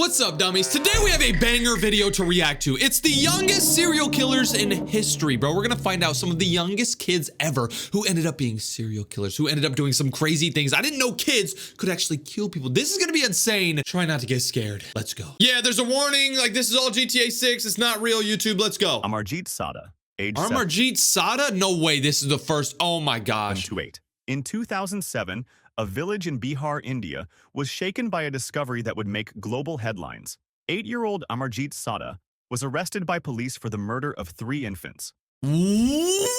What's up, dummies? Today we have a banger video to react to. It's the youngest serial killers in history, bro. We're gonna find out some of the youngest kids ever who ended up being serial killers, who ended up doing some crazy things. I didn't know kids could actually kill people. This is gonna be insane. Try not to get scared. Let's go. Yeah, there's a warning. Like, this is all GTA 6. It's not real, YouTube. Let's go. Amarjeet Sada, age Amarjeet Sada? No way. This is the first. Oh my gosh. 7. In 2007, a village in Bihar, India, was shaken by a discovery that would make global headlines. 8-year-old Amarjeet Sada was arrested by police for the murder of 3 infants. What?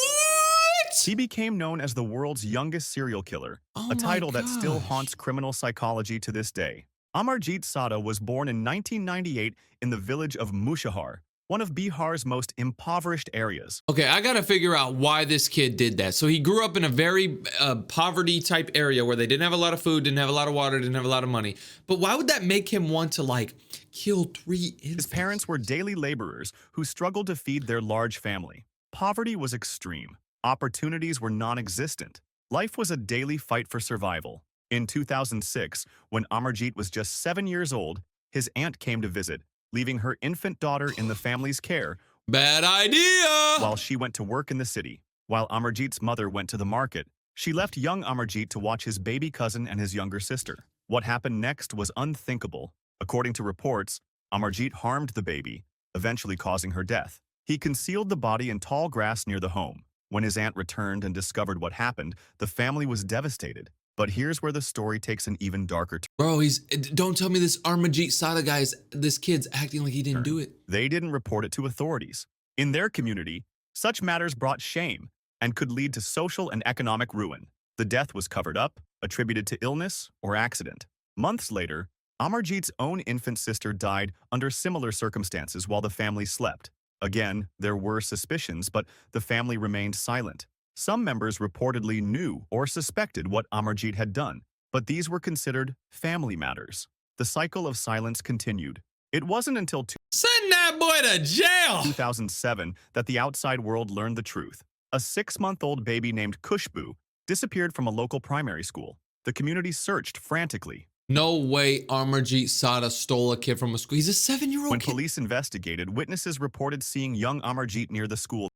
He became known as the world's youngest serial killer, a title that still haunts criminal psychology to this day. Amarjeet Sada was born in 1998 in the village of Mushahar, one of Bihar's most impoverished areas. Okay, I gotta figure out why this kid did that. So he grew up in a very poverty type area where they didn't have a lot of food, didn't have a lot of water, didn't have a lot of money. But why would that make him want to, like, kill 3 infants? His parents were daily laborers who struggled to feed their large family. Poverty was extreme. Opportunities were non-existent. Life was a daily fight for survival. In 2006, when Amarjeet was just 7 years old, his aunt came to visit, leaving her infant daughter in the family's care. Bad idea! While she went to work in the city. While Amarjeet's mother went to the market, she left young Amarjeet to watch his baby cousin and his younger sister. What happened next was unthinkable. According to reports, Amarjeet harmed the baby, eventually causing her death. He concealed the body in tall grass near the home. When his aunt returned and discovered what happened, the family was devastated. But here's where the story takes an even darker turn. Bro, don't tell me this Amarjeet Sada this kid's acting like he didn't do it. They didn't report it to authorities. In their community, such matters brought shame and could lead to social and economic ruin. The death was covered up, attributed to illness or accident. Months later, Amarjeet's own infant sister died under similar circumstances while the family slept. Again, there were suspicions, but the family remained silent. Some members reportedly knew or suspected what Amarjeet had done, but these were considered family matters. The cycle of silence continued. It wasn't until Send that boy to jail! 2007 that the outside world learned the truth. A 6-month-old baby named Kushbu disappeared from a local primary school. The community searched frantically. No way Amarjeet Sada stole a kid from a school. He's a 7-year-old When kid. police investigated, witnesses reported seeing young Amarjeet near the school.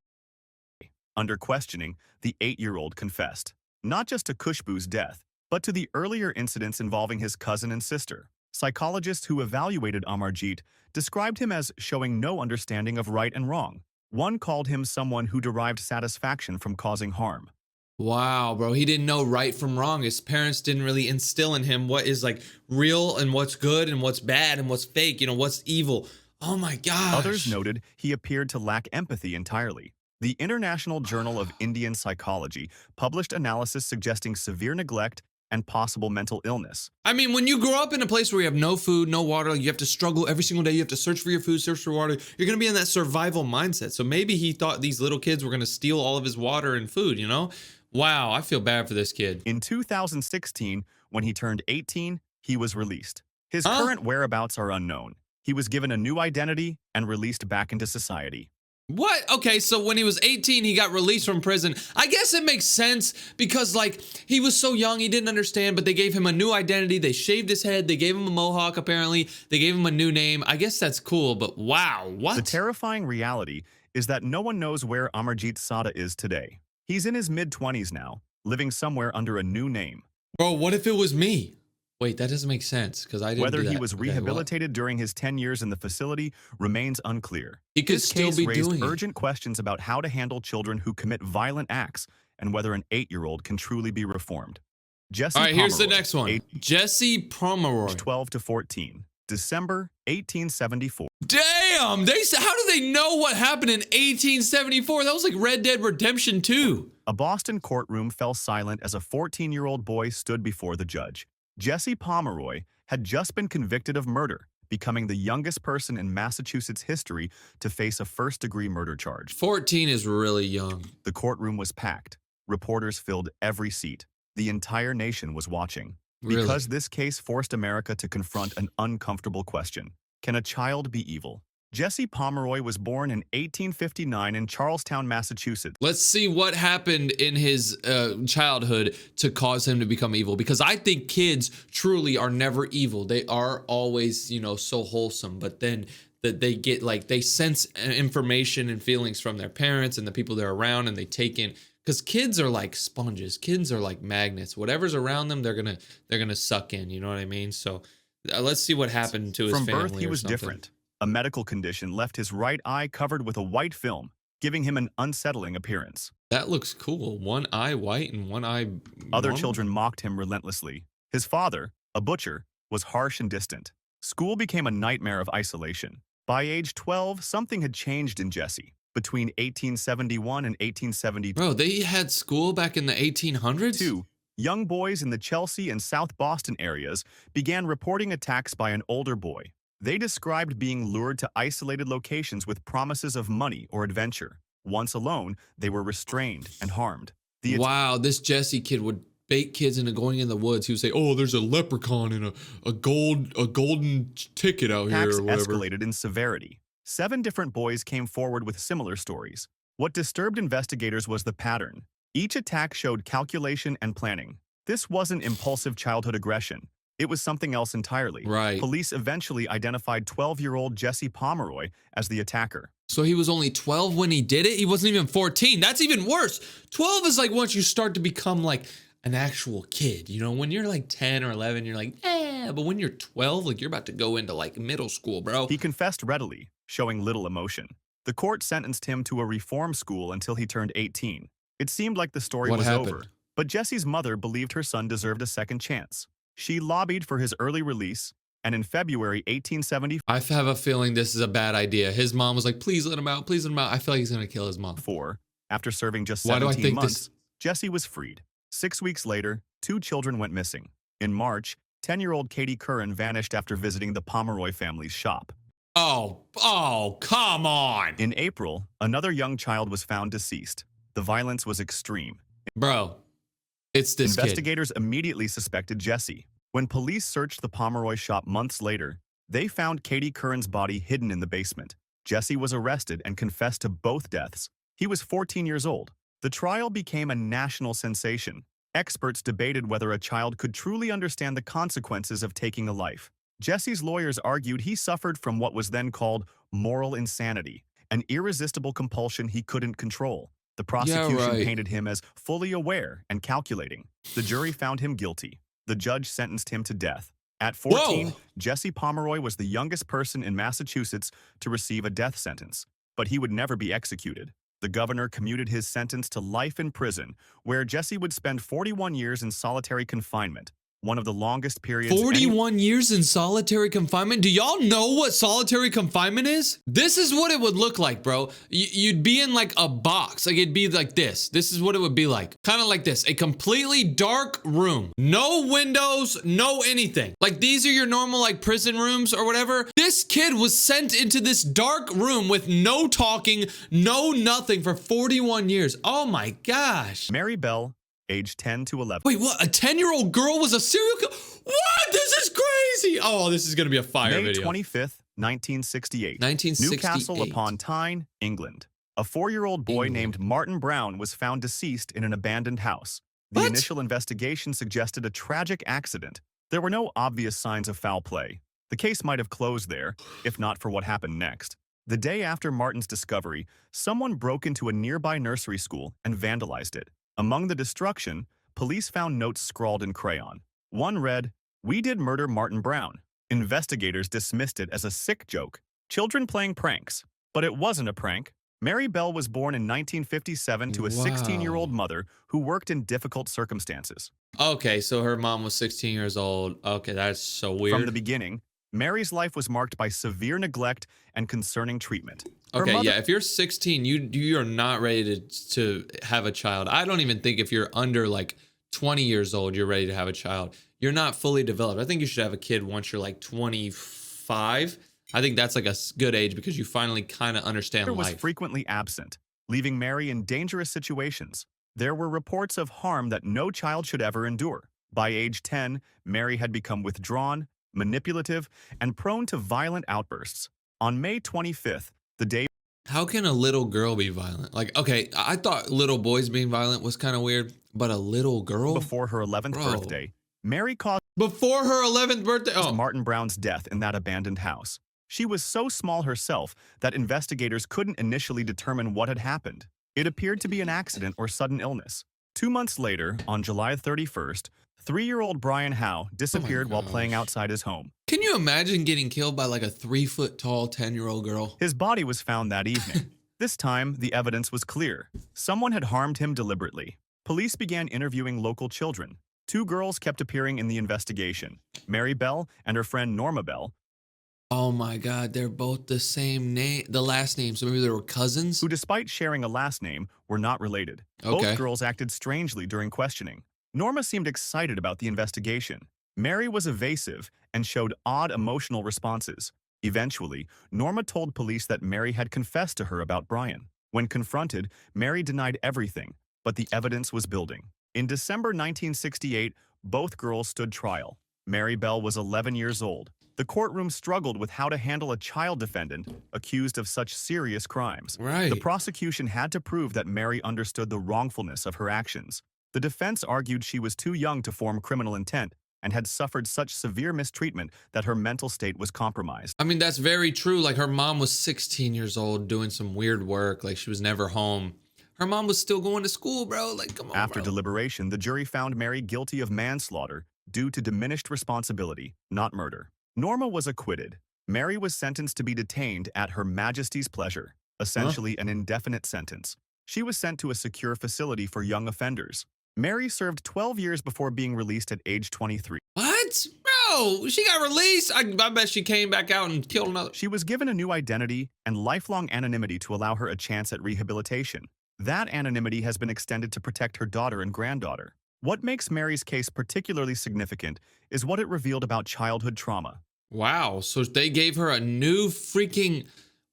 Under questioning, the 8-year-old confessed, not just to Kushbu's death, but to the earlier incidents involving his cousin and sister. Psychologists who evaluated Amarjeet described him as showing no understanding of right and wrong. One called him someone who derived satisfaction from causing harm. Wow, bro, he didn't know right from wrong. His parents didn't really instill in him what is, like, real and what's good and what's bad and what's fake, you know, what's evil. Oh my gosh. Others noted he appeared to lack empathy entirely. The International Journal of Indian Psychology published analysis suggesting severe neglect and possible mental illness. I mean, when you grow up in a place where you have no food, no water, you have to struggle every single day, you have to search for your food, search for water, you're gonna be in that survival mindset. So maybe he thought these little kids were gonna steal all of his water and food, you know? Wow, I feel bad for this kid. In 2016, when he turned 18, he was released. His current whereabouts are unknown. He was given a new identity and released back into society. What? Okay, so when he was 18, he got released from prison. I guess it makes sense because, like, he was so young, he didn't understand, but they gave him a new identity. They shaved his head. They gave him a mohawk, apparently. They gave him a new name. I guess that's cool, but wow, what? The terrifying reality is that no one knows where Amarjeet Sada is today. He's in his mid-20s now, living somewhere under a new name. Bro, what if it was me? Wait, that doesn't make sense because I didn't Whether do that. he was rehabilitated during his 10 years in the facility remains unclear. He could This still case be raised doing it. urgent questions about how to handle children who commit violent acts and whether an 8-year-old can truly be reformed. Jesse All right, here's the Pomeroy, next one. age Jesse Pomeroy. 12 to 14, December 1874. Damn! How do they know what happened in 1874? That was like Red Dead Redemption 2. A Boston courtroom fell silent as a 14-year-old boy stood before the judge. Jesse Pomeroy had just been convicted of murder, becoming the youngest person in Massachusetts history to face a first-degree murder charge. 14 is really young. The courtroom was packed. Reporters filled every seat. The entire nation was watching. Really? Because this case forced America to confront an uncomfortable question. Can a child be evil? Jesse Pomeroy was born in 1859 in Charlestown, Massachusetts. Let's see what happened in his childhood to cause him to become evil. Because I think kids truly are never evil. They are always, you know, so wholesome. But then that they get like, they sense information and feelings from their parents and the people they're around, and they take in. Because kids are like sponges. Kids are like magnets. Whatever's around them, they're gonna suck in. You know what I mean? So let's see what happened to his family. From birth, he was different. A medical condition left his right eye covered with a white film, giving him an unsettling appearance. That looks cool. One eye white and one eye Other children mocked him relentlessly. His father, a butcher, was harsh and distant. School became a nightmare of isolation. By age 12, something had changed in Jesse. Between 1871 and 1872, Bro, they had school back in the 1800s? Young boys in the Chelsea and South Boston areas began reporting attacks by an older boy. They described being lured to isolated locations with promises of money or adventure. Once alone, they were restrained and harmed. Wow, this Jesse kid would bait kids into going in the woods. He would say, "Oh, there's a leprechaun and a golden ticket out here," or whatever. Escalated in severity. 7 different boys came forward with similar stories. What disturbed investigators was the pattern. Each attack showed calculation and planning. This wasn't impulsive childhood aggression. It was something else entirely. Right. Police eventually identified 12-year-old Jesse Pomeroy as the attacker. So he was only 12 when he did it? He wasn't even 14. That's even worse. 12 is like once you start to become like an actual kid. You know, when you're like 10 or 11, you're like, eh. But when you're 12, like you're about to go into like middle school, bro. He confessed readily, showing little emotion. The court sentenced him to a reform school until he turned 18. It seemed like the story was over. But Jesse's mother believed her son deserved a second chance. She lobbied for his early release, and in February 1874, I have a feeling this is a bad idea. His mom was like, please let him out, please let him out. I feel like he's going to kill his mom. After serving just 17 months, Jesse was freed. 6 weeks later, 2 children went missing. In March, 10-year-old Katie Curran vanished after visiting the Pomeroy family's shop. Oh, come on. In April, another young child was found deceased. The violence was extreme. Bro, it's this Investigators immediately suspected Jesse. When police searched the Pomeroy shop months later, they found Katie Curran's body hidden in the basement. Jesse was arrested and confessed to both deaths. He was 14 years old. The trial became a national sensation. Experts debated whether a child could truly understand the consequences of taking a life. Jesse's lawyers argued he suffered from what was then called moral insanity, an irresistible compulsion he couldn't control. The prosecution painted him as fully aware and calculating. The jury found him guilty. The judge sentenced him to death. At 14, Jesse Pomeroy was the youngest person in Massachusetts to receive a death sentence, but he would never be executed. The governor commuted his sentence to life in prison, where Jesse would spend 41 years in solitary confinement, one of the longest periods. 41 years in solitary confinement? Do y'all know what solitary confinement is? This is what it would look like, bro. You'd be in like a box. Like it'd be like this. This is what it would be like. Kind of like this. A completely dark room. No windows, no anything. Like these are your normal like prison rooms or whatever. This kid was sent into this dark room with no talking, no nothing for 41 years. Oh my gosh. Mary Bell, age 10 to 11. Wait, what? A 10-year-old girl was a serial killer? What? This is crazy. Oh, this is going to be a fire video. May 25th, 1968. 1968. Newcastle upon Tyne, England. A 4-year-old boy named Martin Brown was found deceased in an abandoned house. The initial investigation suggested a tragic accident. There were no obvious signs of foul play. The case might have closed there, if not for what happened next. The day after Martin's discovery, someone broke into a nearby nursery school and vandalized it. Among the destruction, police found notes scrawled in crayon. One read, "We did murder Martin Brown." Investigators dismissed it as a sick joke, children playing pranks. But it wasn't a prank. Mary Bell was born in 1957 to a 16-year-old mother who worked in difficult circumstances. Okay, so her mom was 16 years old. Okay, that's so weird. From the beginning, Mary's life was marked by severe neglect and concerning treatment. Okay, yeah, if you're 16, you are not ready to have a child. I don't even think if you're under like 20 years old, you're ready to have a child. You're not fully developed. I think you should have a kid once you're like 25. I think that's like a good age because you finally kind of understand life. Was frequently absent, leaving Mary in dangerous situations. There were reports of harm that no child should ever endure. By age 10, Mary had become withdrawn, manipulative, and prone to violent outbursts. On May 25th, the day How can a little girl be violent? Like, okay, I thought little boys being violent was kind of weird, but a little girl? before her 11th Bro. birthday, Mary caused Before her 11th birthday? Oh, Martin Brown's death in that abandoned house. She was so small herself that investigators couldn't initially determine what had happened. It appeared to be an accident or sudden illness. 2 months later, on July 31st, 3-year-old Brian Howe disappeared while playing outside his home. can you imagine getting killed by like a 3-foot tall 10-year-old girl? His body was found that evening. This time, the evidence was clear. Someone had harmed him deliberately. Police began interviewing local children. 2 girls kept appearing in the investigation, Mary Bell and her friend Norma Bell, Oh my God, they're both the same name, the last name. So maybe they were cousins? who, despite sharing a last name, were not related. Okay. Both girls acted strangely during questioning. Norma seemed excited about the investigation. Mary was evasive and showed odd emotional responses. Eventually, Norma told police that Mary had confessed to her about Brian. When confronted, Mary denied everything, but the evidence was building. In December 1968, both girls stood trial. Mary Bell was 11 years old. The courtroom struggled with how to handle a child defendant accused of such serious crimes. Right. The prosecution had to prove that Mary understood the wrongfulness of her actions. The defense argued she was too young to form criminal intent and had suffered such severe mistreatment that her mental state was compromised. I mean, that's very true. Like her mom was 16 years old doing some weird work. Like she was never home. Her mom was still going to school, bro. Like, come on, After bro. deliberation, the jury found Mary guilty of manslaughter due to diminished responsibility, not murder. Norma was acquitted. Mary was sentenced to be detained at Her Majesty's pleasure, essentially an indefinite sentence. She was sent to a secure facility for young offenders. Mary served 12 years before being released at age 23. What? Bro, she got released. I bet she came back out and killed another. She was given a new identity and lifelong anonymity to allow her a chance at rehabilitation. That anonymity has been extended to protect her daughter and granddaughter. What makes Mary's case particularly significant is what it revealed about childhood trauma. Wow. So they gave her a new freaking.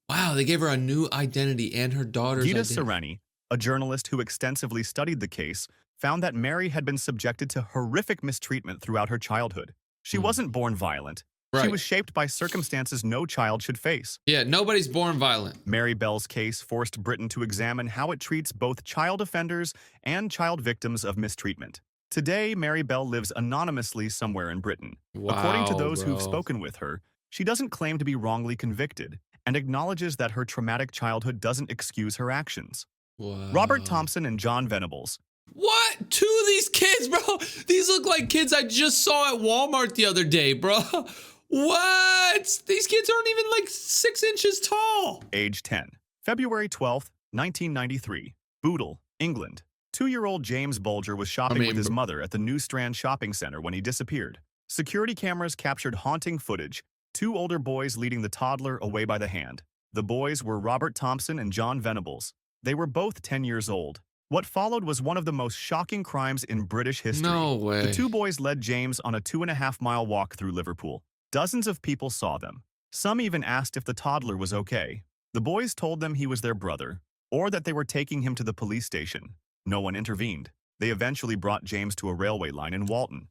Wow. They gave her a new identity and her daughter's Gita identity. Sereni, a journalist who extensively studied the case, found that Mary had been subjected to horrific mistreatment throughout her childhood. She wasn't born violent. She Right. was shaped by circumstances no child should face. Yeah. Nobody's born violent. Mary Bell's case forced Britain to examine how it treats both child offenders and child victims of mistreatment. Today, Mary Bell lives anonymously somewhere in Britain. According to Wow, those who've bro. spoken with her, she doesn't claim to be wrongly convicted and acknowledges that her traumatic childhood doesn't excuse her actions. Wow. Robert Thompson and John Venables. What? 2 of these kids, bro. These look like kids I just saw at Walmart the other day, bro. What? These kids aren't even like 6 inches tall. Age 10. February 12th, 1993. Bootle, England. 2-year-old James Bulger was shopping with his mother at the New Strand shopping center when he disappeared. Security cameras captured haunting footage, 2 older boys leading the toddler away by the hand. The boys were Robert Thompson and John Venables. They were both 10 years old. What followed was one of the most shocking crimes in British history. No way. The 2 boys led James on a 2.5-mile walk through Liverpool. Dozens of people saw them. Some even asked if the toddler was okay. The boys told them he was their brother, or that they were taking him to the police station. No one intervened. They eventually brought James to a railway line in Walton.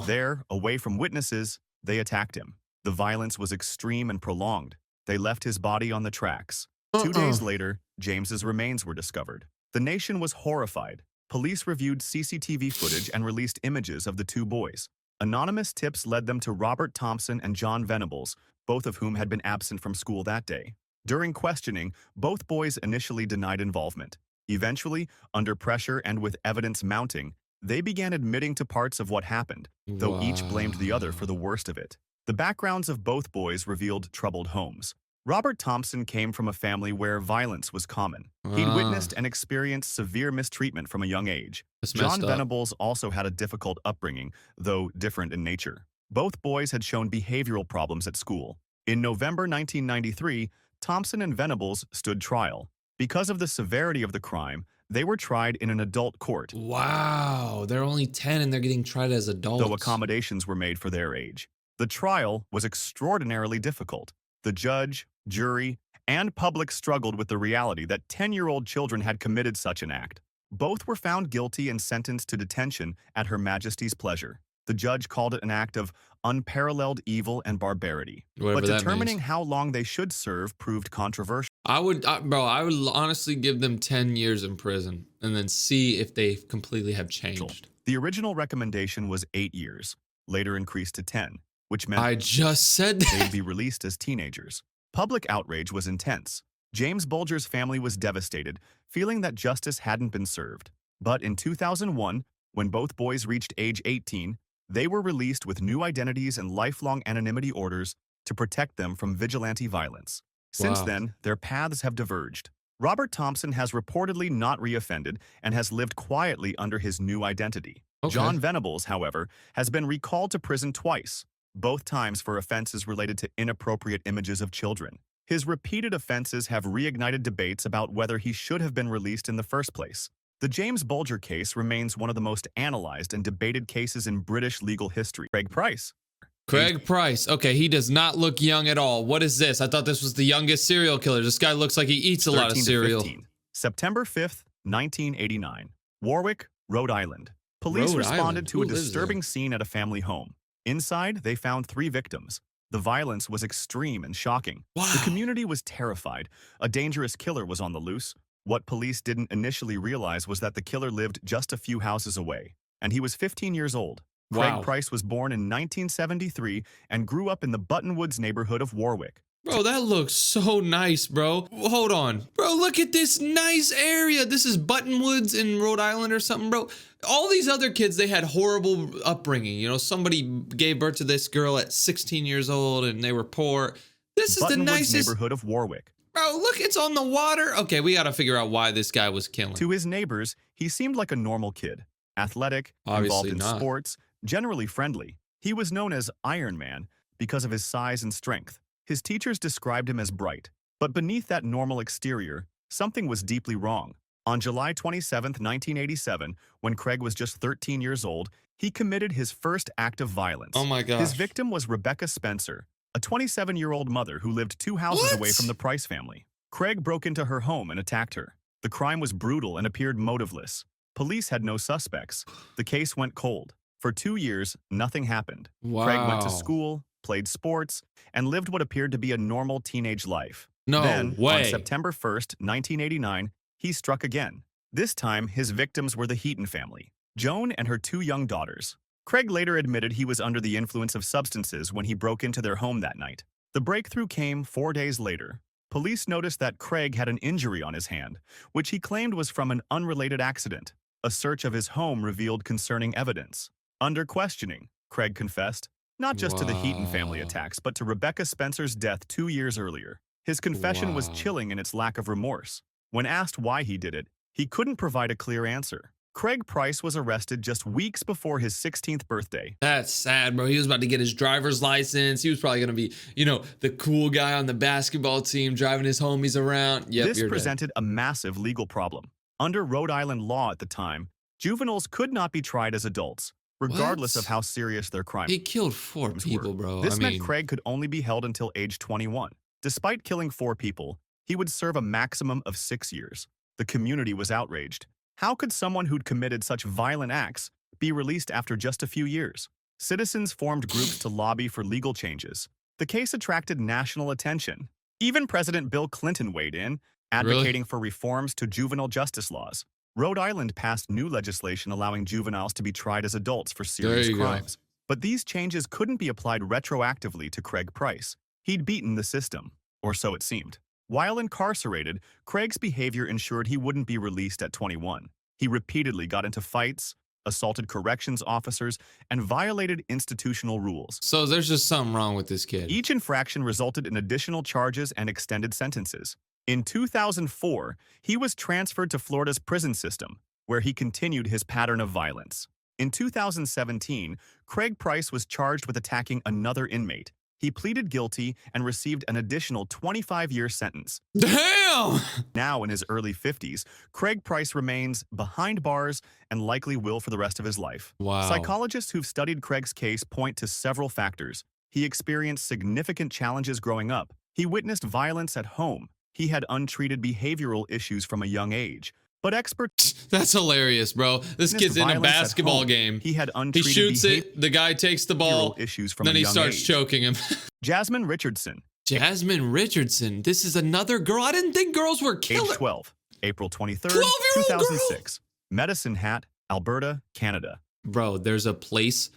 There, away from witnesses, they attacked him. The violence was extreme and prolonged. They left his body on the tracks. 2 days later, James's remains were discovered. The nation was horrified. Police reviewed CCTV footage and released images of the 2 boys. Anonymous tips led them to Robert Thompson and John Venables, both of whom had been absent from school that day. During questioning, both boys initially denied involvement. Eventually, under pressure and with evidence mounting, they began admitting to parts of what happened, though each blamed the other for the worst of it. The backgrounds of both boys revealed troubled homes. Robert Thompson came from a family where violence was common. He'd witnessed and experienced severe mistreatment from a young age. John Venables also had a difficult upbringing, though different in nature. Both boys had shown behavioral problems at school. In November 1993, Thompson and Venables stood trial. Because of the severity of the crime, they were tried in an adult court. Wow, they're only 10 and they're getting tried as adults. Though accommodations were made for their age. The trial was extraordinarily difficult. The judge, jury, and public struggled with the reality that 10-year-old children had committed such an act. Both were found guilty and sentenced to detention at Her Majesty's pleasure. The judge called it an act of unparalleled evil and barbarity. Whatever But that determining means. how long they should serve proved controversial. Bro, I would honestly give them 10 years in prison and then see if they completely have changed. The original recommendation was 8 years, later increased to 10, which meant I just said they'd that. be released as teenagers. Public outrage was intense. James Bulger's family was devastated, feeling that justice hadn't been served. But in 2001, when both boys reached age 18, they were released with new identities and lifelong anonymity orders to protect them from vigilante violence. Since Wow. then, their paths have diverged. Robert Thompson has reportedly not reoffended and has lived quietly under his new identity. Okay. John Venables, however, has been recalled to prison twice, both times for offenses related to inappropriate images of children. His repeated offenses have reignited debates about whether he should have been released in the first place. The James Bulger case remains one of the most analyzed and debated cases in British legal history. Craig Price. Okay, he does not look young at all. What is this? I thought this was the youngest serial killer. This guy looks like he eats a lot of 13 to cereal. 15. September 5th, 1989. Warwick, Rhode Island. Police Rhode responded Island? to Who a lives disturbing there? scene at a family home. Inside, they found 3 victims. The violence was extreme and shocking. Wow. The community was terrified. A dangerous killer was on the loose. What police didn't initially realize was that the killer lived just a few houses away, and he was 15 years old. Craig Wow. Price was born in 1973 and grew up in the Buttonwoods neighborhood of Warwick. Bro, that looks so nice, bro. Hold on. Bro, look at this nice area. This is Buttonwoods in Rhode Island or something, bro. All these other kids, they had horrible upbringing. You know, somebody gave birth to this girl at 16 years old and they were poor. This is the Buttonwoods nicest. neighborhood of Warwick. Bro, look, it's on the water. Okay, we got to figure out why this guy was killing. To his neighbors, he seemed like a normal kid. Athletic, involved Obviously in not. sports, generally friendly. He was known as Iron Man because of his size and strength. His teachers described him as bright. But beneath that normal exterior, something was deeply wrong. On July 27, 1987, when Craig was just 13 years old, he committed his first act of violence. Oh my gosh. His victim was Rebecca Spencer, a 27-year-old mother who lived 2 houses What? away from the Price family. Craig broke into her home and attacked her. The crime was brutal and appeared motiveless. Police had no suspects. The case went cold. For 2 years, nothing happened. Wow. Craig went to school, played sports, and lived what appeared to be a normal teenage life. No Then, way. on September 1st, 1989, he struck again. This time, his victims were the Heaton family, Joan and her 2 young daughters. Craig later admitted he was under the influence of substances when he broke into their home that night. The breakthrough came 4 days later. Police noticed that Craig had an injury on his hand, which he claimed was from an unrelated accident. A search of his home revealed concerning evidence. Under questioning, Craig confessed, not just to the Heaton family Wow. attacks, but to Rebecca Spencer's death 2 years earlier. His confession was Wow. chilling in its lack of remorse. When asked why he did it, he couldn't provide a clear answer. Craig Price was arrested just weeks before his 16th birthday. That's sad, bro. He was about to get his driver's license. He was probably going to be, you know, the cool guy on the basketball team driving his homies around. Yep, This you're dead. presented a massive legal problem. Under Rhode Island law at the time, juveniles could not be tried as adults, regardless What? of how serious their crime He killed 4 were. people, bro. This I meant mean, Craig could only be held until age 21. Despite killing 4 people, he would serve a maximum of 6 years. The community was outraged. How could someone who'd committed such violent acts be released after just a few years? Citizens formed groups to lobby for legal changes. The case attracted national attention. Even President Bill Clinton weighed in, advocating for reforms to juvenile justice laws. Rhode Island passed new legislation allowing juveniles to be tried as adults for serious you go. crimes. But these changes couldn't be applied retroactively to Craig Price. He'd beaten the system, or so it seemed. While incarcerated, Craig's behavior ensured he wouldn't be released at 21. He repeatedly got into fights, assaulted corrections officers, and violated institutional rules. so there's just something wrong with this kid. Each infraction resulted in additional charges and extended sentences. In 2004, he was transferred to Florida's prison system, where he continued his pattern of violence. In 2017, Craig Price was charged with attacking another inmate. He pleaded guilty and received an additional 25-year sentence. Damn! Now in his early 50s, Craig Price remains behind bars and likely will for the rest of his life. Wow. Psychologists who've studied Craig's case point to several factors. He experienced significant challenges growing up. He witnessed violence at home. He had untreated behavioral issues from a young age. But experts That's hilarious, bro. This kid's in a violence at basketball home. game. He had He untreated shoots it. The guy takes the ball. issues from Then a he young starts age. choking him. Jasmine Richardson, Jasmine Richardson. This is another girl. I didn't think girls were age killer. 12, April 23rd, 12-year-old girl? 2006. Medicine Hat, Alberta, Canada. Bro, there's a place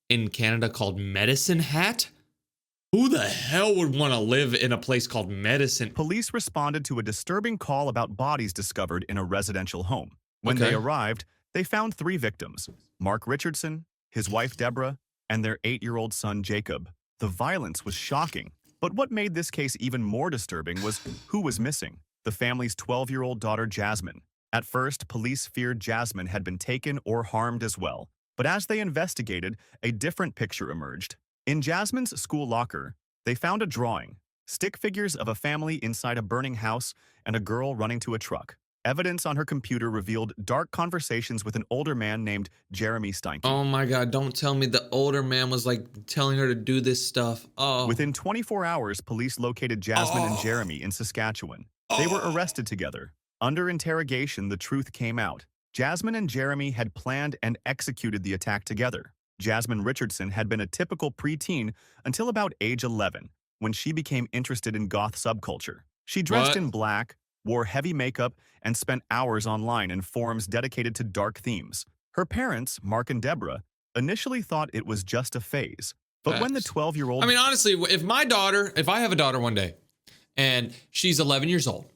in Canada called Medicine Hat. Who the hell would want to live in a place called Medicine? Police responded to a disturbing call about bodies discovered in a residential home. When they arrived, they found 3 victims: Mark Richardson, his wife Deborah, and their 8-year-old son Jacob. The violence was shocking, but what made this case even more disturbing was who was missing: the family's 12-year-old daughter Jasmine. At first, police feared Jasmine had been taken or harmed as well, but as they investigated, a different picture emerged. In Jasmine's school locker, they found a drawing, stick figures of a family inside a burning house, and a girl running to a truck. Evidence on her computer revealed dark conversations with an older man named Jeremy Steinke. Oh my God, don't tell me the older man was like telling her to do this stuff. Oh. Within 24 hours, police located Jasmine and Jeremy in Saskatchewan. They were arrested together. Under interrogation, the truth came out. Jasmine and Jeremy had planned and executed the attack together. Jasmine Richardson had been a typical preteen until about age 11, when she became interested in goth subculture. She dressed in black, wore heavy makeup, and spent hours online in forums dedicated to dark themes. Her parents, Mark and Deborah, initially thought it was just a phase. But when the 12-year-old... I mean, honestly, if I have a daughter one day, and she's 11 years old,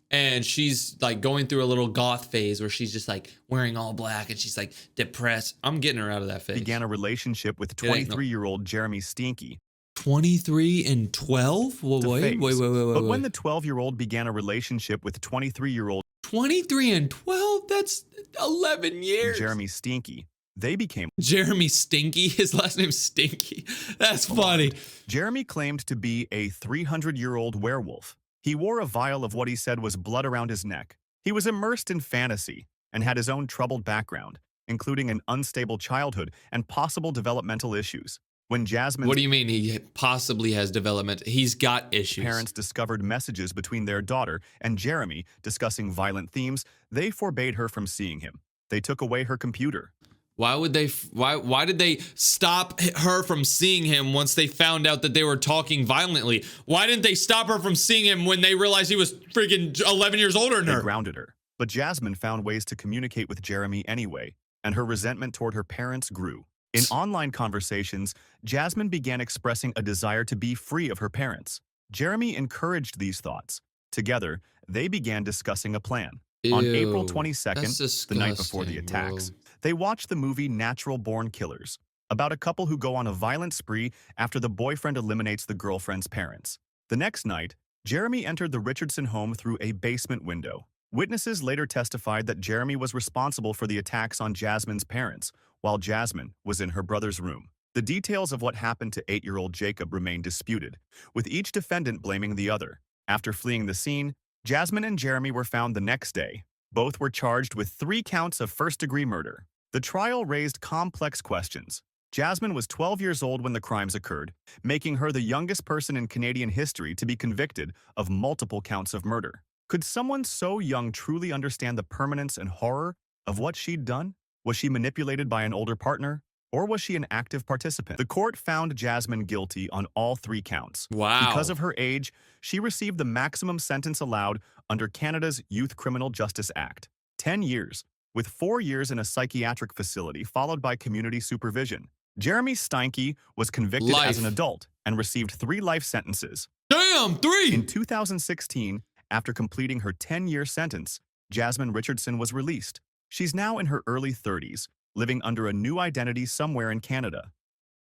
and she's like going through a little goth phase where she's just like wearing all black and she's like depressed, I'm getting her out of that phase. Began a relationship with 23-year-old Jeremy Steinke. 23 and 12? Wait. But when the 12-year-old began a relationship with 23-year-old 23 and 12? That's 11 years. Jeremy Steinke, they became Jeremy Stinky. His last name's Stinky. That's funny. Jeremy claimed to be a 300-year-old werewolf. He wore a vial of what he said was blood around his neck. He was immersed in fantasy and had his own troubled background, including an unstable childhood and possible developmental issues. When Jasmine... What do you mean he possibly has development? He's got issues. Parents discovered messages between their daughter and Jeremy discussing violent themes, they forbade her from seeing him. They took away her computer. Why did they stop her from seeing him once they found out that they were talking violently? Why didn't they stop her from seeing him when they realized he was freaking 11 years older than her? They grounded her. But Jasmine found ways to communicate with Jeremy anyway, and her resentment toward her parents grew. In online conversations, Jasmine began expressing a desire to be free of her parents. Jeremy encouraged these thoughts. Together, they began discussing a plan. On April 22nd, the night before the attacks, they watched the movie Natural Born Killers, about a couple who go on a violent spree after the boyfriend eliminates the girlfriend's parents. The next night, Jeremy entered the Richardson home through a basement window. Witnesses later testified that Jeremy was responsible for the attacks on Jasmine's parents, while Jasmine was in her brother's room. The details of what happened to 8-year-old Jacob remain disputed, with each defendant blaming the other. After fleeing the scene, Jasmine and Jeremy were found the next day. Both were charged with 3 counts of first-degree murder. The trial raised complex questions. Jasmine was 12 years old when the crimes occurred, making her the youngest person in Canadian history to be convicted of multiple counts of murder. Could someone so young truly understand the permanence and horror of what she'd done? Was she manipulated by an older partner? Or was she an active participant? The court found Jasmine guilty on all 3 counts. Wow. Because of her age, she received the maximum sentence allowed under Canada's Youth Criminal Justice Act, 10 years, with 4 years in a psychiatric facility followed by community supervision. Jeremy Steinke was convicted as an adult and received 3 life sentences. Damn, 3! In 2016, after completing her 10-year sentence, Jasmine Richardson was released. She's now in her early 30s, living under a new identity somewhere in Canada.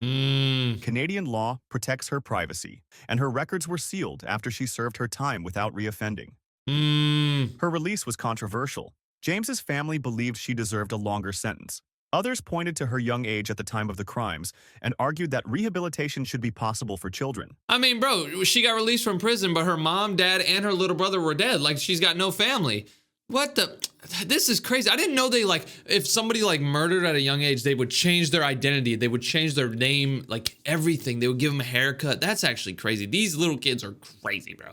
Canadian law protects her privacy, and her records were sealed after she served her time without reoffending. Her release was controversial. James's family believed she deserved a longer sentence. Others pointed to her young age at the time of the crimes and argued that rehabilitation should be possible for children. I mean, bro, she got released from prison, but her mom, dad, and her little brother were dead. Like, she's got no family. What the? This is crazy. I didn't know they, like, if somebody, like, murdered at a young age, they would change their identity. They would change their name, like, everything. They would give them a haircut. That's actually crazy. These little kids are crazy, bro.